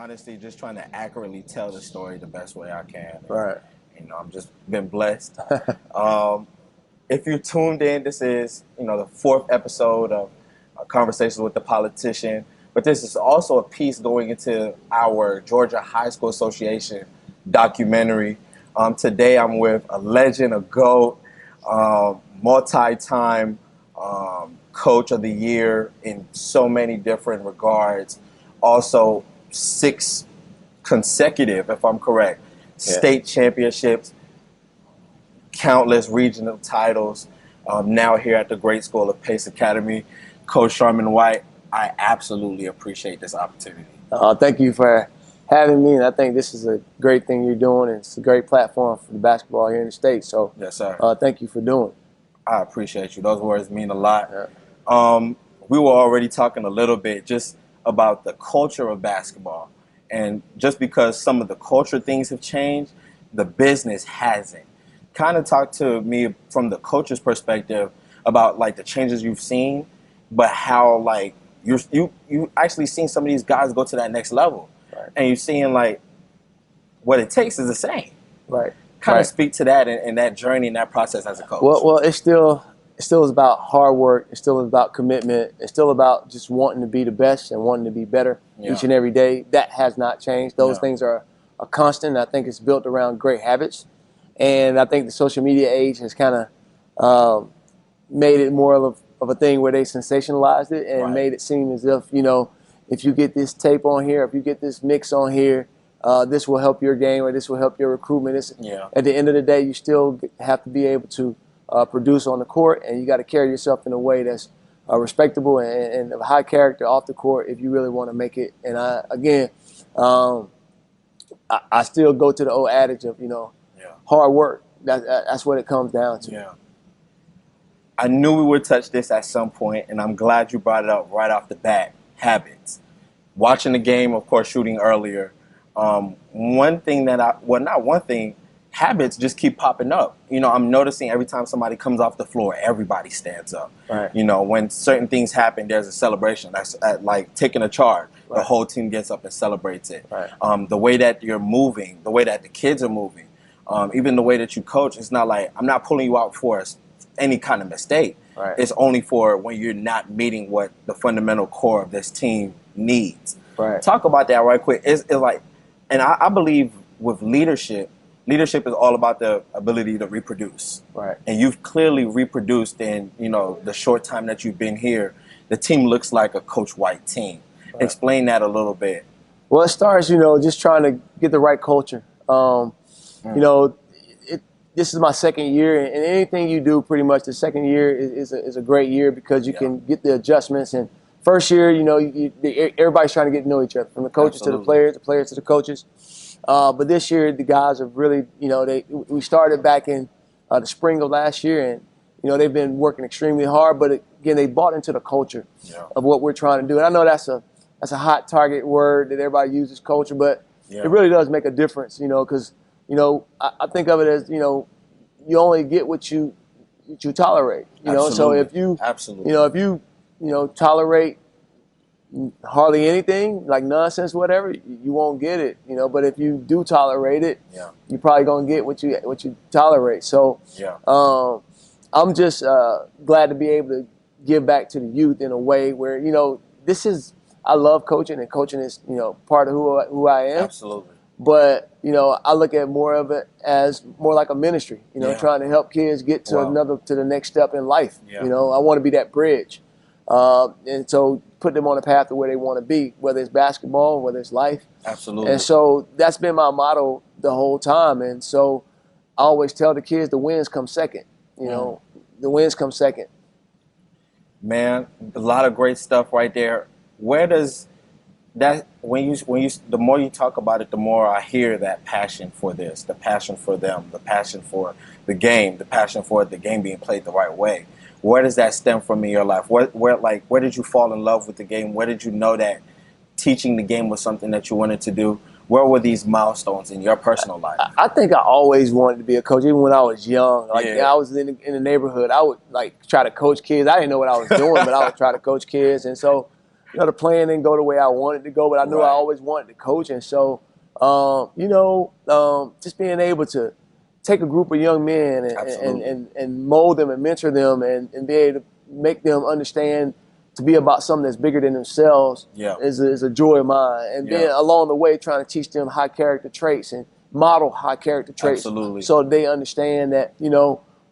honestly just trying to accurately tell the story the best way I can. Right. I'm just been blessed. If you're tuned in, this is, the fourth episode of Conversations with the Politician. But this is also a piece going into our Georgia High School Association documentary. Today I'm with a legend, a GOAT, multi-time coach of the year in so many different regards. Also, 6 consecutive, if I'm correct, state championships, countless regional titles. Now here at the Great School of Pace Academy, Coach Sharman White, I absolutely appreciate this opportunity. Thank you for having me, and I think this is a great thing you're doing, and it's a great platform for the basketball here in the state. So, yes, sir. Thank you for doing it. I appreciate you. Those words mean a lot. Yeah. We were already talking a little bit just about the culture of basketball, and just because some of the culture things have changed, the business hasn't. Kind of talk to me from the coach's perspective about like the changes you've seen, but how like you actually seen some of these guys go to that next level, right? And you're seeing like what it takes is the same, right? Kind of speak to that and that journey and that process as a coach. Well, it still is about hard work. It's still about commitment. It's still about just wanting to be the best and wanting to be better each and every day. That has not changed. Those things are a constant. I think it's built around great habits. And I think the social media age has kind of made it more of a thing where they sensationalized it and made it seem as if, if you get this tape on here, if you get this mix on here, this will help your game or this will help your recruitment. At the end of the day, you still have to be able to produce on the court, and you got to carry yourself in a way that's respectable and of high character off the court if you really want to make it. And I still go to the old adage of, hard work. That's what it comes down to. Yeah. I knew we would touch this at some point, and I'm glad you brought it up right off the bat. Habits. Watching the game, of course, shooting earlier. One thing not one thing, habits just keep popping up. I'm noticing every time somebody comes off the floor, everybody stands up. Right. When certain things happen, there's a celebration. That's like taking a charge. Right. The whole team gets up and celebrates it. Right. The way that you're moving, the way that the kids are moving. Even the way that you coach, it's not like I'm not pulling you out for any kind of mistake. Right. It's only for when you're not meeting what the fundamental core of this team needs. Right. Talk about that right quick. It's like, and I believe with leadership is all about the ability to reproduce. Right. And you've clearly reproduced in the short time that you've been here. The team looks like a Coach White team. Right. Explain that a little bit. Well, it starts just trying to get the right culture. This is my second year, and anything you do, pretty much the second year is a great year because you can get the adjustments. And first year, everybody's trying to get to know each other, from the coaches to the players to the coaches. But this year, the guys have really, we started back in the spring of last year, and they've been working extremely hard. But again, they bought into the culture of what we're trying to do. And I know that's a hot target word that everybody uses, culture, but it really does make a difference, because I think of it as, you only get what you tolerate, so if you, if you tolerate hardly anything, like nonsense, whatever, you won't get it, but if you do tolerate it, you're probably going to get what you tolerate. So I'm just glad to be able to give back to the youth in a way where, I love coaching, and coaching is, part of who I am. Absolutely. But, I look at more of it as more like a ministry, trying to help kids get to to the next step in life. I want to be that bridge. And so put them on a path to where they want to be, whether it's basketball, whether it's life. Absolutely. And so that's been my motto the whole time. And so I always tell the kids the wins come second, the wins come second. Man, a lot of great stuff right there. Where does that, when you the more you talk about it, the more I hear that passion for this, the passion for them, the passion for the game, the passion for the game being played the right way. Where does that stem from in your life? Where did you fall in love with the game? Where did you know that teaching the game was something that you wanted to do? Where were these milestones in your personal life? I think I always wanted to be a coach, even when I was young. I was in the neighborhood. I would try to coach kids. I didn't know what I was doing, but I would try to coach kids. And so the plan didn't go the way I wanted to go, but I knew I always wanted to coach. And so, just being able to take a group of young men and mold them and mentor them and be able to make them understand to be about something that's bigger than themselves is a joy of mine. And then along the way, trying to teach them high character traits and model high character traits so they understand that,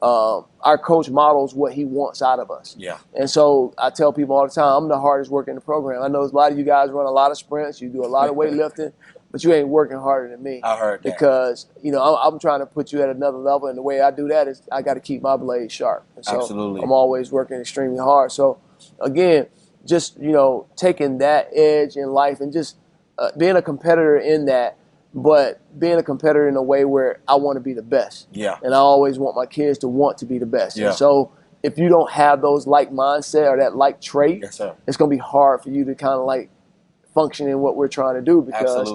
our coach models what he wants out of us. Yeah. And so I tell people all the time, I'm the hardest worker in the program. I know a lot of you guys run a lot of sprints, you do a lot of weightlifting, but you ain't working harder than me. I heard that. Because, I'm trying to put you at another level, and the way I do that is I got to keep my blade sharp. And so I'm always working extremely hard. So, again, just, taking that edge in life and just being a competitor in that, but being a competitor in a way where I want to be the best. Yeah. And I always want my kids to want to be the best. Yeah. And so if you don't have those like mindset or that like trait, yes, sir, it's going to be hard for you to kind of like function in what we're trying to do, because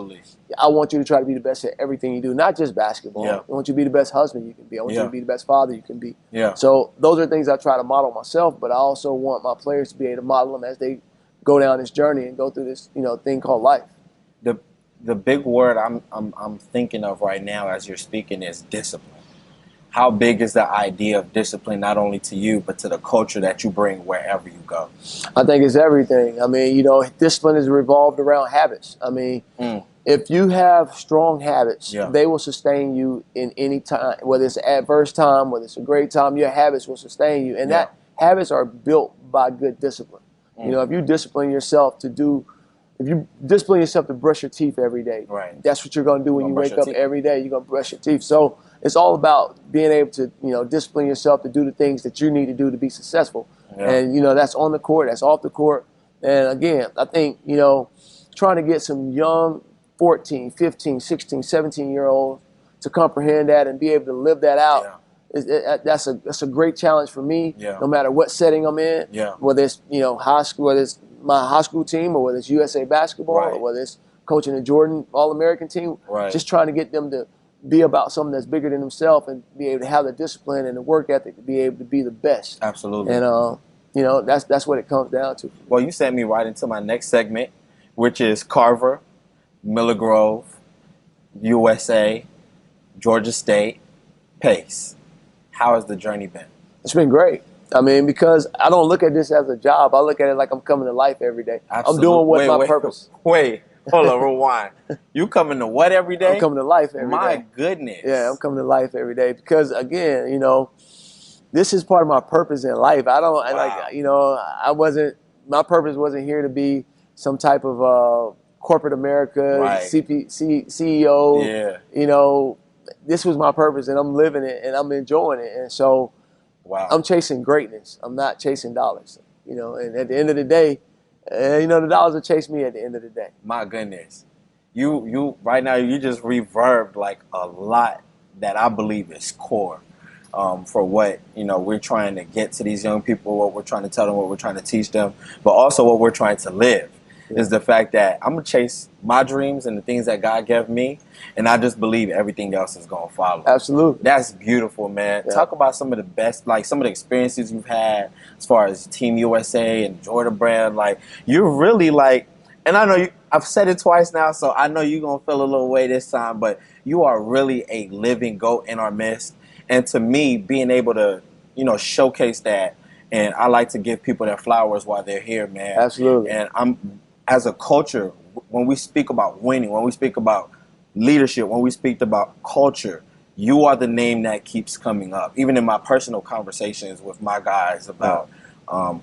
I want you to try to be the best at everything you do, not just basketball. Yeah. I want you to be the best husband you can be. I want you to be the best father you can be. Yeah. So those are things I try to model myself, but I also want my players to be able to model them as they go down this journey and go through this, thing called life. The big word I'm thinking of right now as you're speaking is discipline. How big is the idea of discipline, not only to you, but to the culture that you bring wherever you go? I think it's everything. I mean, discipline is revolved around habits. I mean, if you have strong habits, they will sustain you in any time, whether it's an adverse time, whether it's a great time, your habits will sustain you. And that habits are built by good discipline. If you discipline yourself if you discipline yourself to brush your teeth every day, that's what you're going to do when you wake up every day. You're going to brush your teeth. So it's all about being able to, discipline yourself to do the things that you need to do to be successful. And, that's on the court, that's off the court. And again, I think, trying to get some young 14, 15, 16, 17-year-olds to comprehend that and be able to live that out, that's a great challenge for me, no matter what setting I'm in, whether it's, high school, whether it's my high school team or whether it's USA basketball or whether it's coaching the Jordan All-American team, just trying to get them to be about something that's bigger than themselves and be able to have the discipline and the work ethic to be able to be the best. Absolutely. And, that's what it comes down to. Well, you sent me right into my next segment, which is Carver, Miller Grove, USA, Georgia State, Pace. How has the journey been? It's been great. I mean, because I don't look at this as a job. I look at it like I'm coming to life every day. Absolutely. I'm doing what my purpose. Hold on, rewind. You coming to what every day? I'm coming to life every day. My goodness. Yeah, I'm coming to life every day because, again, this is part of my purpose in life. I don't, my purpose wasn't here to be some type of corporate America, CEO. Yeah. This was my purpose, and I'm living it, and I'm enjoying it. And so I'm chasing greatness. I'm not chasing dollars. And at the end of the day, the dollars will chase me at the end of the day. My goodness. You right now, you just reverbed like a lot that I believe is core for what, we're trying to get to these young people, what we're trying to tell them, what we're trying to teach them, but also what we're trying to live. Is the fact that I'm going to chase my dreams and the things that God gave me, and I just believe everything else is going to follow. Absolutely. That's beautiful, man. Yeah. Talk about some of the best, like some of the experiences you've had as far as Team USA and Jordan Brand. Like, you're really like, and I know I've said it twice now, so I know you're going to feel a little way this time, but you are really a living GOAT in our midst. And to me, being able to, showcase that, and I like to give people their flowers while they're here, man. Absolutely. And as a culture, when we speak about winning, when we speak about leadership, when we speak about culture, you are the name that keeps coming up. Even in my personal conversations with my guys about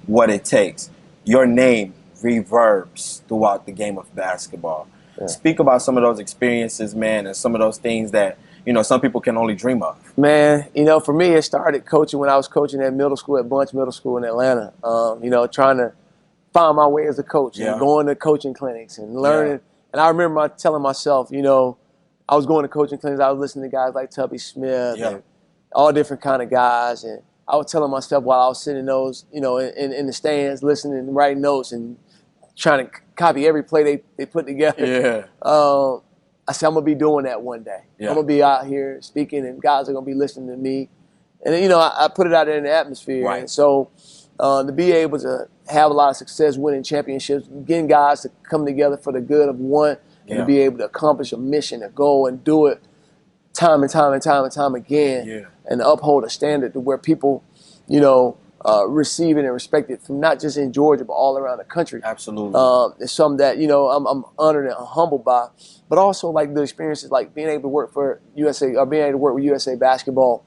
what it takes, your name reverbs throughout the game of basketball. Yeah. Speak about some of those experiences, man, and some of those things that, some people can only dream of. Man, for me, it started coaching when I was coaching at middle school, at Bunch Middle School in Atlanta, trying to find my way as a coach and going to coaching clinics and learning. Yeah. And I remember telling myself, I was going to coaching clinics. I was listening to guys like Tubby Smith and all different kind of guys. And I was telling myself while I was sitting in those, in the stands, listening and writing notes and trying to copy every play they put together. Yeah. I said, I'm going to be doing that one day. Yeah. I'm going to be out here speaking and guys are going to be listening to me. And, I put it out there in the atmosphere. Right. And so to be able to have a lot of success winning championships, getting guys to come together for the good of one, and to be able to accomplish a mission, a goal, and do it time and time and time and time again, and to uphold a standard to where people, receive it and respect it from not just in Georgia but all around the country. Absolutely. It's something that I'm honored and humbled by, but also like the experiences like being able to work for USA or being able to work with USA Basketball.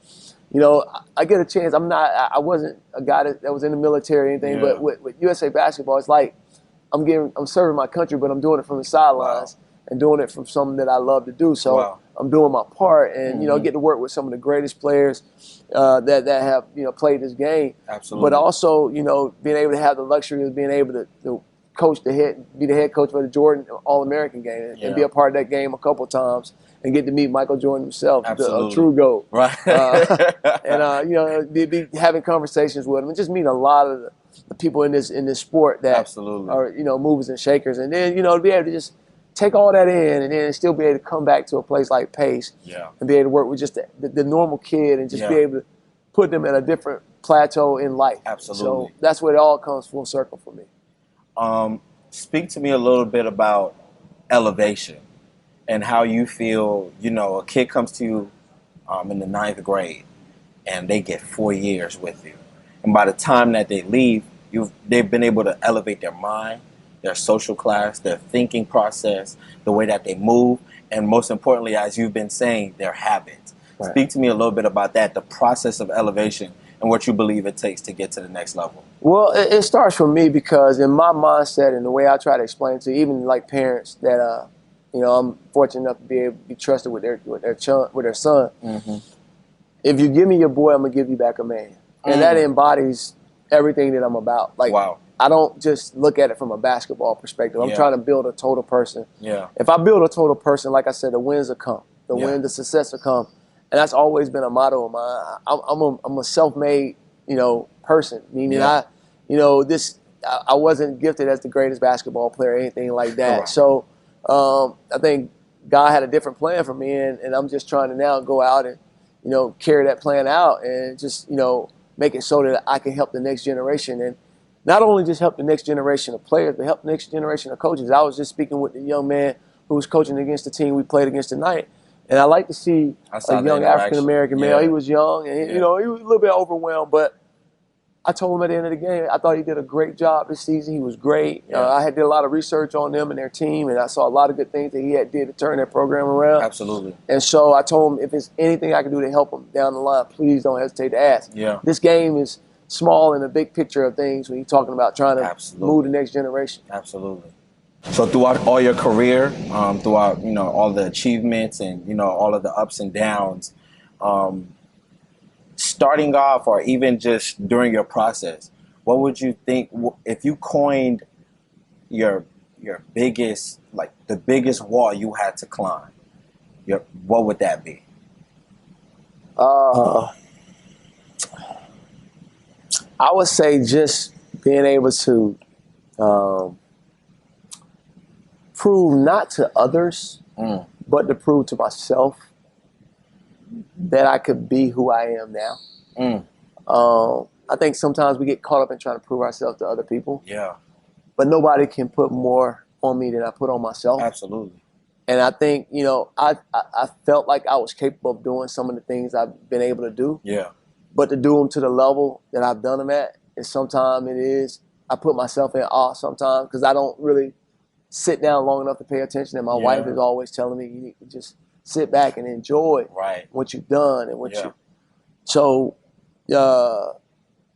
I get a chance. I wasn't a guy that was in the military or anything, but with USA Basketball, it's like I'm serving my country, but I'm doing it from the sidelines and doing it from something that I love to do. So I'm doing my part, and get to work with some of the greatest players that have played this game. Absolutely. But also being able to have the luxury of being able to coach be the head coach for the Jordan All-American game and be a part of that game a couple times and get to meet Michael Jordan himself, the true GOAT. Right. And be having conversations with him and just meet a lot of the people in this sport that are movers and shakers, and then to be able to just take all that in and then still be able to come back to a place like Pace and be able to work with just the normal kid and just be able to put them at a different plateau in life. Absolutely. So that's where it all comes full circle for me. Speak to me a little bit about elevation and how you feel, a kid comes to you in the 9th grade and they get 4 years with you. And by the time that they leave, they've been able to elevate their mind, their social class, their thinking process, the way that they move, and most importantly, as you've been saying, their habits. Right. Speak to me a little bit about that, the process of elevation and what you believe it takes to get to the next level. Well, it starts from me because in my mindset and the way I try to explain to even like parents that I'm fortunate enough to be able to be trusted with their son. Mm-hmm. If you give me your boy, I'm gonna give you back a man, and that embodies everything that I'm about. Like, I don't just look at it from a basketball perspective. I'm trying to build a total person. Yeah. If I build a total person, like I said, the wins will come. The success will come. And that's always been a motto of mine. I'm a self-made, person. Meaning I wasn't gifted as the greatest basketball player or anything like that. Right. So I think God had a different plan for me, and I'm just trying to now go out and, carry that plan out and just, make it so that I can help the next generation. And not only just help the next generation of players, but help the next generation of coaches. I was just speaking with the young man who was coaching against the team we played against tonight. And I like to see a young African-American male. He was young, and he was a little bit overwhelmed. But I told him at the end of the game, I thought he did a great job this season. He was great. I did a lot of research on them and their team, and I saw a lot of good things that he did to turn their program around. Absolutely. And so I told him, if there's anything I can do to help him down the line, please don't hesitate to ask. Yeah. This game is small in the big picture of things when you're talking about trying to move the next generation. Absolutely. So throughout all your career, throughout all the achievements and all of the ups and downs, starting off or even just during your process, what would you think if you coined your biggest, like the biggest wall you had to climb? What would that be? I would say just being able to prove not to others, but to prove to myself that I could be who I am now. I think sometimes we get caught up in trying to prove ourselves to other people. Yeah. But nobody can put more on me than I put on myself. Absolutely. And I think, I felt like I was capable of doing some of the things I've been able to do. Yeah. But to do them to the level that I've done them at, and sometimes I put myself in awe sometimes because I don't really sit down long enough to pay attention. And my wife is always telling me, you need to just sit back and enjoy what you've done and what you. So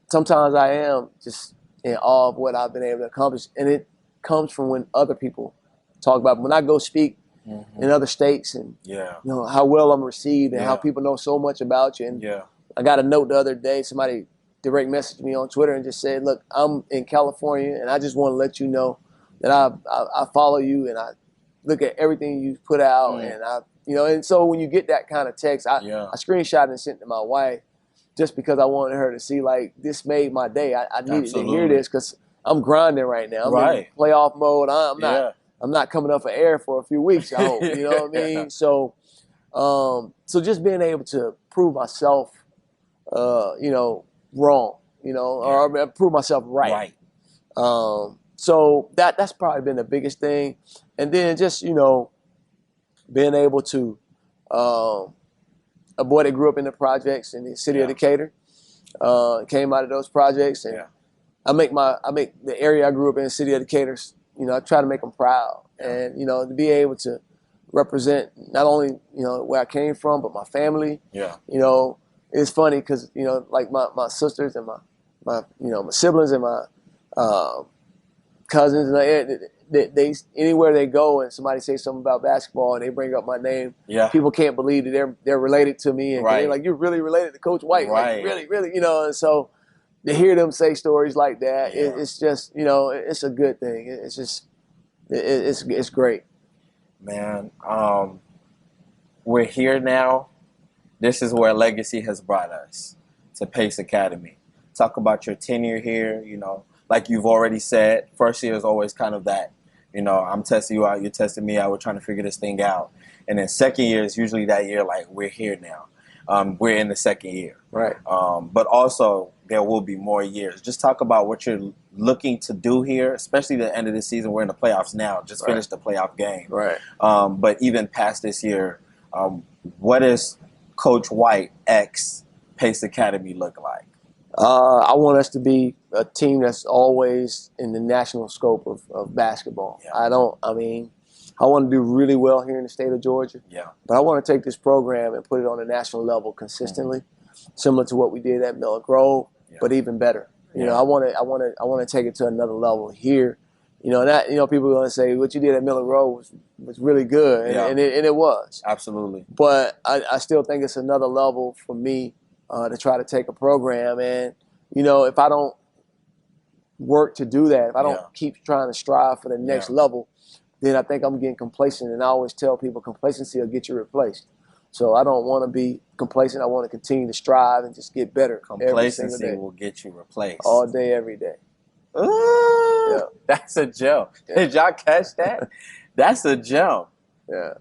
sometimes I am just in awe of what I've been able to accomplish. And it comes from when other people talk about it. When I go speak in other states and how well I'm received and how people know so much about you. And I got a note the other day, somebody direct messaged me on Twitter and just said, look, I'm in California and I just want to let you know that I follow you and I look at everything you put out. And and so when you get that kind of text, I screenshot and sent it to my wife just because I wanted her to see, like, this made my day. I needed to hear this because I'm grinding right now. I'm in playoff mode. I'm not coming up for air for a few weeks, I hope. You know what I mean? So so just being able to prove myself, wrong, you know, or prove myself right. So that's probably been the biggest thing. And then just, you know, being able to, a boy that grew up in the projects in the city of Decatur, came out of those projects, and I make the area I grew up in, the city of Decatur, you know, I try to make them proud, and, you know, to be able to represent not only, you know, where I came from, but my family. You know, it's funny because, you know, like my sisters and my you know, my siblings and my cousins, and they anywhere they go and somebody say something about basketball and they bring up my name, people can't believe that they're related to me, and they're like, "You're really related to Coach White?" Like, really, you know. And so to hear them say stories like that, it's just, you know, it's a good thing. It's just it's great, man. We're here now. This is where legacy has brought us, to Pace Academy. Talk about your tenure here. You know, like you've already said, first year is always kind of that, you know, I'm testing you out, you're testing me out, we're trying to figure this thing out. And then second year is usually that year, like, we're here now. We're in the second year. But also, there will be more years. Just talk about what you're looking to do here, especially the end of the season. We're in the playoffs now, just finished the playoff game. But even past this year, what does Coach White X Pace Academy look like? I want us to be a team that's always in the national scope of basketball. I want to do really well here in the state of Georgia. But I want to take this program and put it on a national level consistently, similar to what we did at Miller Grove, but even better. You know, I want to take it to another level here. You know, that, you know, people are going to say what you did at Miller Grove was really good, and it was. Absolutely. But I still think it's another level for me to try to take a program. And, you know, if I don't work to do that, if I don't keep trying to strive for the next level, then I think I'm getting complacent. And I always tell people complacency will get you replaced. So I don't want to be complacent. I want to continue to strive and just get better. Complacency will get you replaced. All day, every day. Ooh, that's a jump. Did y'all catch that? That's a jump.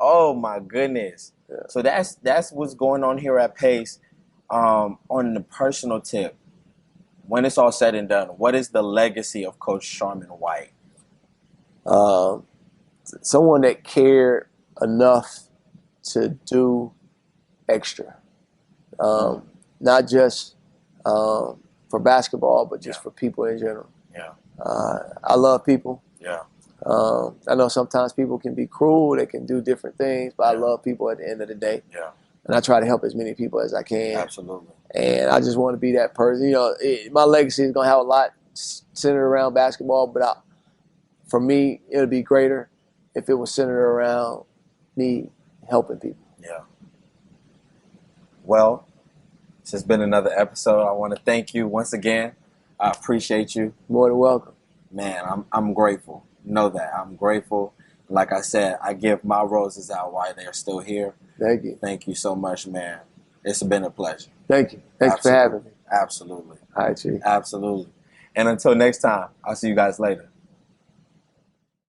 Oh, my goodness. So that's what's going on here at Pace. On the personal tip, when it's all said and done, what is the legacy of Coach Sharman White? Someone that cared enough to do extra, not just for basketball, but just for people in general. I love people. I know sometimes people can be cruel, they can do different things, but I love people at the end of the day. And I try to help as many people as I can. Absolutely. And I just want to be that person. You know, my legacy is going to have a lot centered around basketball, but for me, it would be greater if it was centered around me helping people. Well, this has been another episode. I want to thank you once again. I appreciate you. More than welcome. Man, I'm grateful. Know that. I'm grateful. Like I said, I give my roses out while they're still here. Thank you. Thank you so much, man. It's been a pleasure. Thank you. Thanks for having me. Absolutely. All right, Chief. Absolutely. And until next time, I'll see you guys later.